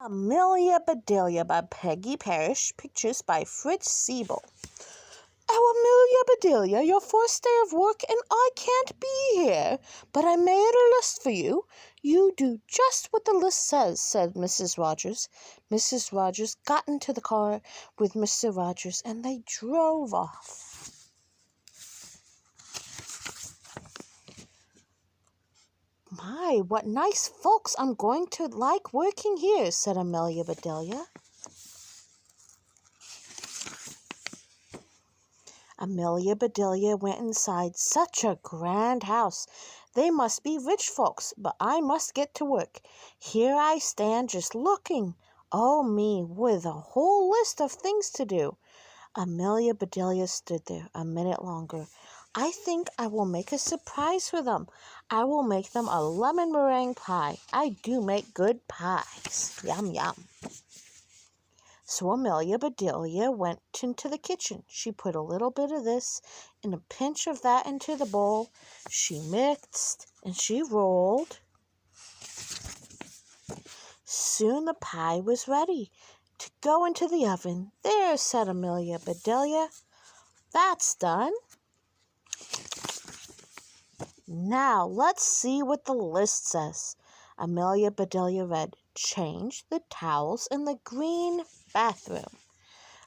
Amelia Bedelia by Peggy Parrish. Pictures by Fritz Siebel. Oh, Amelia Bedelia, your first day of work and I can't be here, but I made a list for you. You do just what the list says, said Mrs. Rogers. Mrs. Rogers got into the car with Mr. Rogers and they drove off. My, what nice folks. I'm going to like working here, said Amelia Bedelia. Amelia Bedelia went inside. Such a grand house. They must be rich folks, but I must get to work. Here I stand just looking. Oh, me, with a whole list of things to do. Amelia Bedelia stood there a minute longer. I think I will make a surprise for them. I will make them a lemon meringue pie. I do make good pies. Yum, yum. So Amelia Bedelia went into the kitchen. She put a little bit of this and a pinch of that into the bowl. She mixed and she rolled. Soon the pie was ready to go into the oven. There, said Amelia Bedelia. That's done. Now, let's see what the list says. Amelia Bedelia read, change the towels in the green bathroom.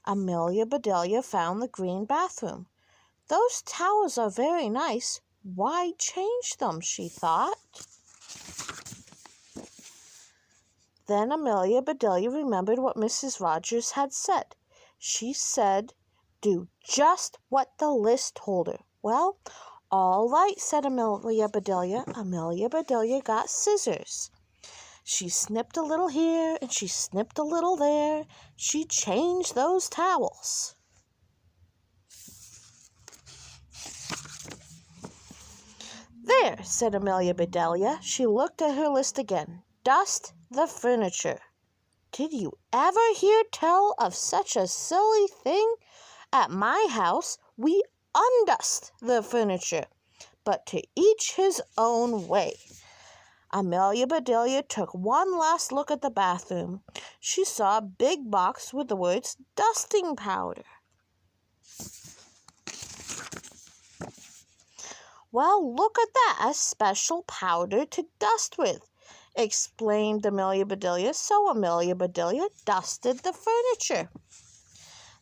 Amelia Bedelia found the green bathroom. Those towels are very nice. Why change them, she thought. Then Amelia Bedelia remembered what Mrs. Rogers had said. She said, do just what the list told her. Well, all right, said Amelia Bedelia. Amelia Bedelia got scissors. She snipped a little here and she snipped a little there. She changed those towels. There, said Amelia Bedelia. She looked at her list again. Dust the furniture. Did you ever hear tell of such a silly thing? At my house, we undust the furniture, but to each his own way. Amelia Bedelia took one last look at the bathroom. She saw a big box with the words dusting powder. Well, look at that, a special powder to dust with, exclaimed Amelia Bedelia. So Amelia Bedelia dusted the furniture.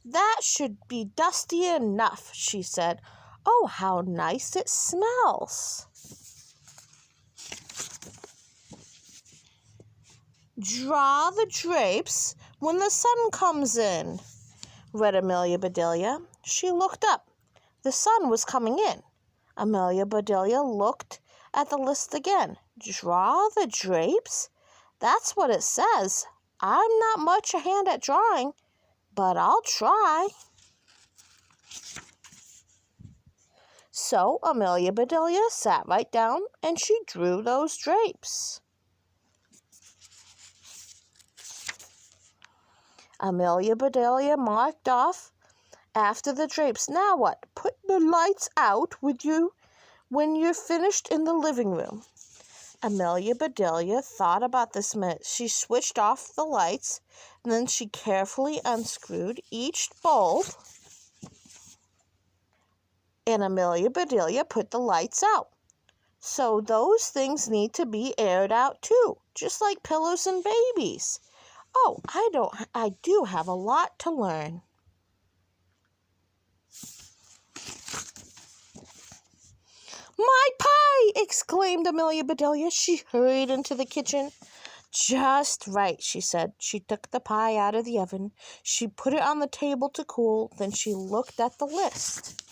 That should be dusty enough, she said. Oh, how nice it smells. Draw the drapes when the sun comes in, read Amelia Bedelia. She looked up. The sun was coming in. Amelia Bedelia looked at the list again. Draw the drapes? That's what it says. I'm not much a hand at drawing, but I'll try. So Amelia Bedelia sat right down and she drew those drapes. Amelia Bedelia marked off after the drapes. Now what? Put the lights out with you when you're finished in the living room. Amelia Bedelia thought about this a minute. She switched off the lights, and then she carefully unscrewed each bulb. And Amelia Bedelia put the lights out. So those things need to be aired out too, just like pillows and babies. Oh, I do have a lot to learn. My pie! Exclaimed Amelia Bedelia. She hurried into the kitchen. Just right, she said. She took the pie out of the oven. She put it on the table to cool. Then she looked at the list.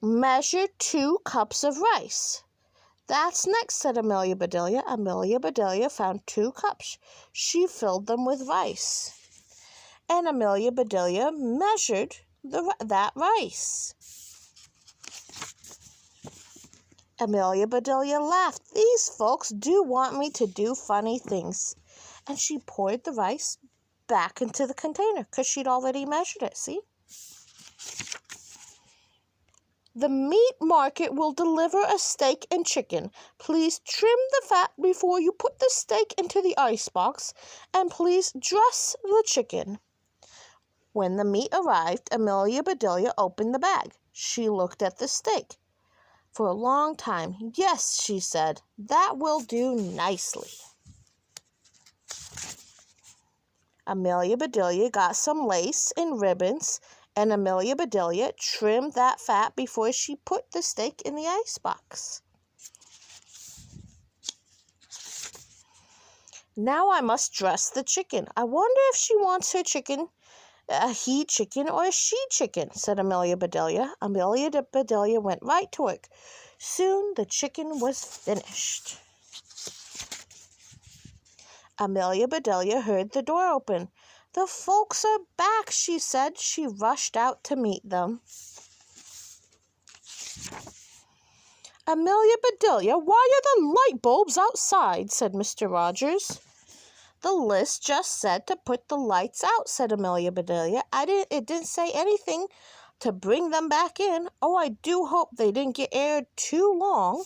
Measure 2 cups of rice. That's next, said Amelia Bedelia. Amelia Bedelia found 2 cups. She filled them with rice. And Amelia Bedelia measured that rice. Amelia Bedelia laughed. These folks do want me to do funny things. And she poured the rice back into the container because she'd already measured it, see? The meat market will deliver a steak and chicken. Please trim the fat before you put the steak into the icebox, and please dress the chicken." When the meat arrived, Amelia Bedelia opened the bag. She looked at the steak for a long time. "Yes," she said, "that will do nicely." Amelia Bedelia got some lace and ribbons, and Amelia Bedelia trimmed that fat before she put the steak in the icebox. "Now I must dress the chicken. I wonder if she wants her chicken a he chicken or a she chicken," said Amelia Bedelia. Amelia Bedelia went right to work. Soon the chicken was finished. Amelia Bedelia heard the door open. "The folks are back," she said. She rushed out to meet them. "Amelia Bedelia, why are the light bulbs outside?" said Mr. Rogers. "The list just said to put the lights out," said Amelia Bedelia. It didn't say anything to bring them back in. Oh, I do hope they didn't get aired too long."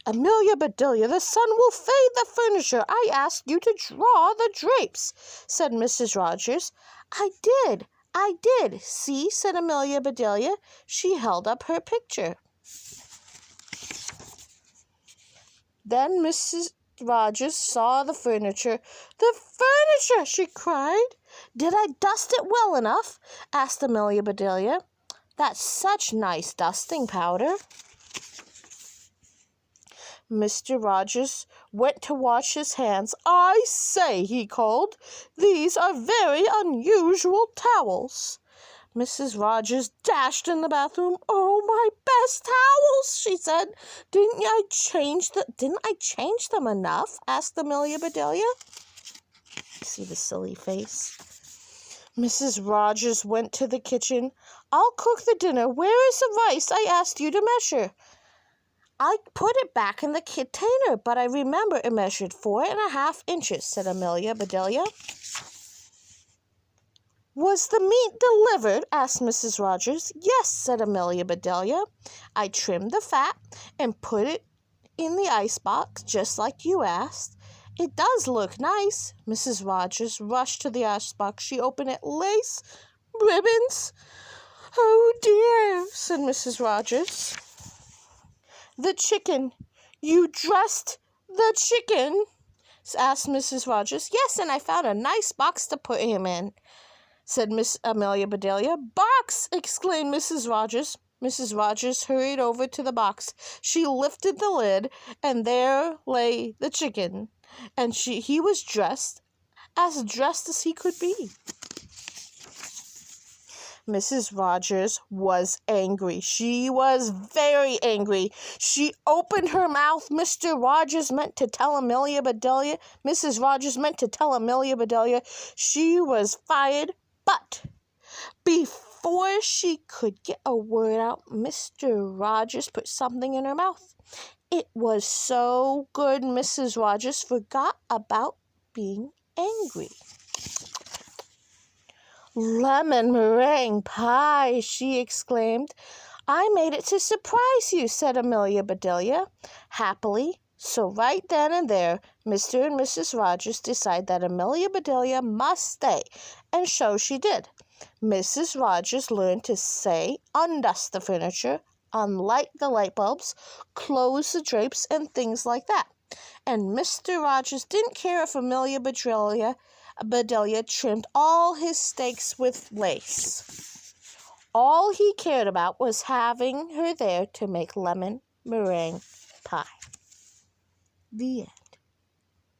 "Amelia Bedelia, the sun will fade the furniture. I asked you to draw the drapes," said Mrs. Rogers. I did. See," said Amelia Bedelia. She held up her picture. Then Mrs. Rogers saw the furniture. "The furniture!" she cried. "Did I dust it well enough?" asked Amelia Bedelia. "That's such nice dusting powder." Mr. Rogers went to wash his hands. "I say," he called, "these are very unusual towels." Mrs. Rogers dashed in the bathroom. "Oh, my best towels," she said. Didn't I change them enough?" asked Amelia Bedelia. See the silly face. Mrs. Rogers went to the kitchen. "I'll cook the dinner. Where is the rice I asked you to measure?" "I put it back in the container, but I remember it measured 4.5 inches, said Amelia Bedelia. "Was the meat delivered?" asked Mrs. Rogers. "Yes," said Amelia Bedelia. "I trimmed the fat and put it in the icebox, just like you asked. It does look nice." Mrs. Rogers rushed to the icebox. She opened it. "Lace, ribbons." "Oh, dear," said Mrs. Rogers. "The chicken. You dressed the chicken?" asked Mrs. Rogers. "Yes, and I found a nice box to put him in," said Miss Amelia Bedelia. "Box!" exclaimed Mrs. Rogers. Mrs. Rogers hurried over to the box. She lifted the lid, and there lay the chicken, and he was dressed as he could be. Mrs. Rogers was angry. She was very angry. She opened her mouth. Mrs. Rogers meant to tell Amelia Bedelia she was fired, but before she could get a word out, Mr. Rogers put something in her mouth. It was so good Mrs. Rogers forgot about being angry. "Lemon meringue pie!" she exclaimed. "I made it to surprise you," said Amelia Bedelia happily. So right then and there, Mr. and Mrs. Rogers decided that Amelia Bedelia must stay, and so she did. Mrs. Rogers learned to say, undust the furniture, unlight the light bulbs, close the drapes, and things like that. And Mr. Rogers didn't care if Amelia Bedelia trimmed all his steaks with lace. All he cared about was having her there to make lemon meringue pie. The end.